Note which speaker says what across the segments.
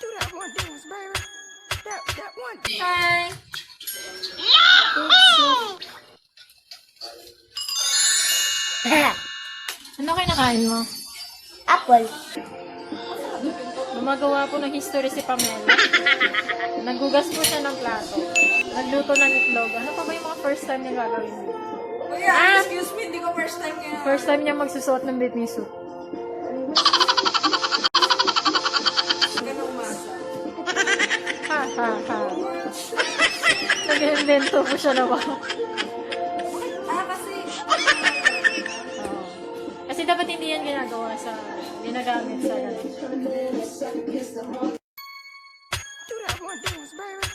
Speaker 1: Do that one dance, baby. That one.
Speaker 2: Hi! Ano kinakain mo?
Speaker 3: Apple.
Speaker 2: Gumagawa po ng history si Pamela. Nagugas po siya ng plato. Nagluto ng itlog. Ano pa ba yung mga first time niya gagawin mo?
Speaker 4: Excuse me, hindi ko first time kaya.
Speaker 2: First time niya magsusuot ng bathing suit.
Speaker 4: Ganong masa.
Speaker 2: Ha, ha, ha. Nag-invento po siya na ba?
Speaker 4: Kasi,
Speaker 2: Kasi dapat hindi yan ginagawa sa, ginagamit sa ganun.
Speaker 1: Do that one dance, baby.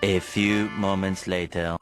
Speaker 5: A few moments later.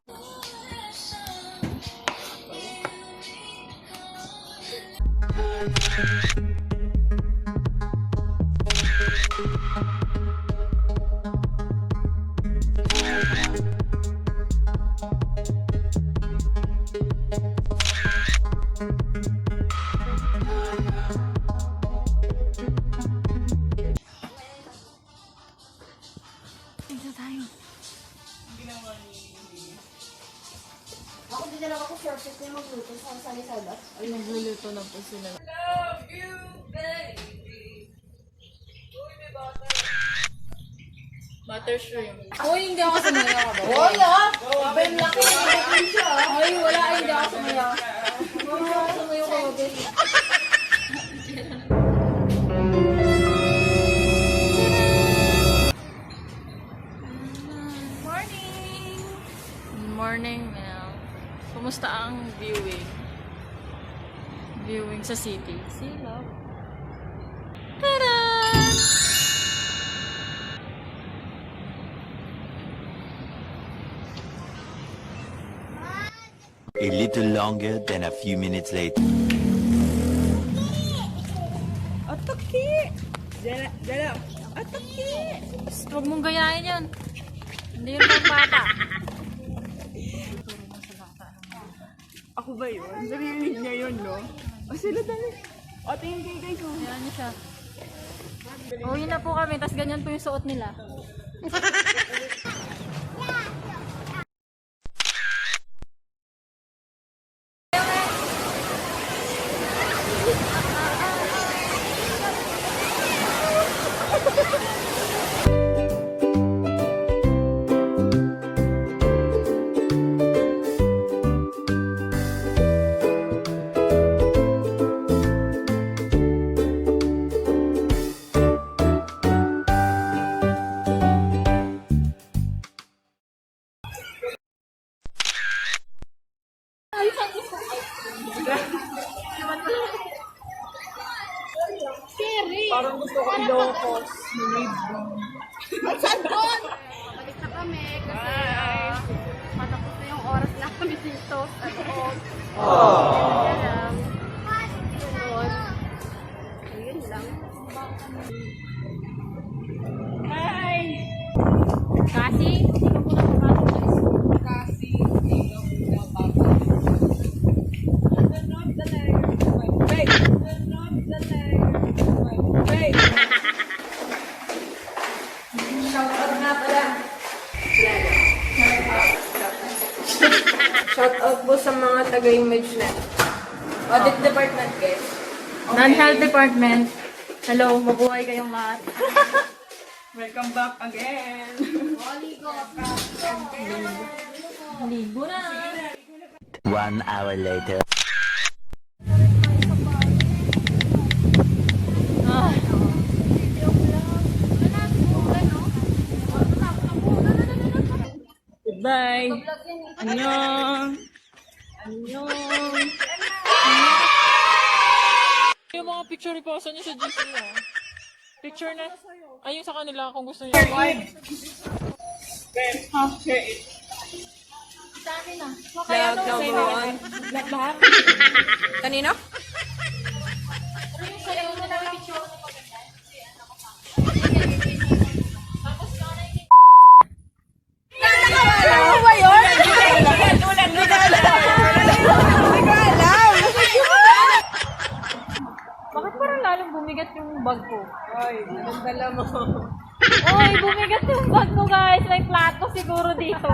Speaker 3: Ako din na ako surface na magluto sa sali-salat.
Speaker 2: Ay, nagluluto na po sila.
Speaker 4: love you, baby.
Speaker 2: Butter shrimp. Uy, hindi ako sumaya ka ba?
Speaker 3: Wala! Ben laki na siya.
Speaker 2: Ay, wala. Ay, hindi ako sumaya. Wala ako sumaya ko. Morning! Morning, Mel. Kumusta ang viewing? Viewing sa city. See, love. Tada!
Speaker 5: A little longer than a few minutes later.
Speaker 4: Ataki! Dala. Ataki!
Speaker 2: Huwag mong gayahin yun. Hindi yun pang bata.
Speaker 4: Ako ba yun? Narinig niya yun, no? O sila dali. O, tingin kayo ko.
Speaker 2: Ayan niya siya. Uwi na po kami, tas ganyan po yung suot nila.
Speaker 4: Parang gusto ko i-locos.
Speaker 3: Balik na kami kasi patapos na yung oras na kami dito sa loob. Kaya lang. Ganun. Ayun lang.
Speaker 4: Hi!
Speaker 2: Kasi, hindi ko po napapasok.
Speaker 4: Kasi, ikaw na baba.
Speaker 6: Shout out po sa mga taga-image net. Audit department, guys.
Speaker 2: Non-health department. Hello, mabuhay kayong lahat.
Speaker 4: Welcome back again.
Speaker 2: Ligo na.
Speaker 5: 1 hour later.
Speaker 2: Ah.
Speaker 4: Goodbye. Annyeong. Annyeong.
Speaker 2: Yung mga picture iposa niyo sa GC niyo. Picture na. Ay, yung sa kanila kung gusto niyo.
Speaker 4: Okay.
Speaker 6: Vlog number 1.
Speaker 2: Lahat.
Speaker 6: Kanino?
Speaker 2: Yung sayo mo na picture.
Speaker 6: Ano ba yun? Hindi ko alam.
Speaker 2: Bakit parang lalong bumigat yung bag ko?
Speaker 6: Ay, anong dala mo?
Speaker 2: Oy, bumigat yung bag ko guys. May plato siguro dito.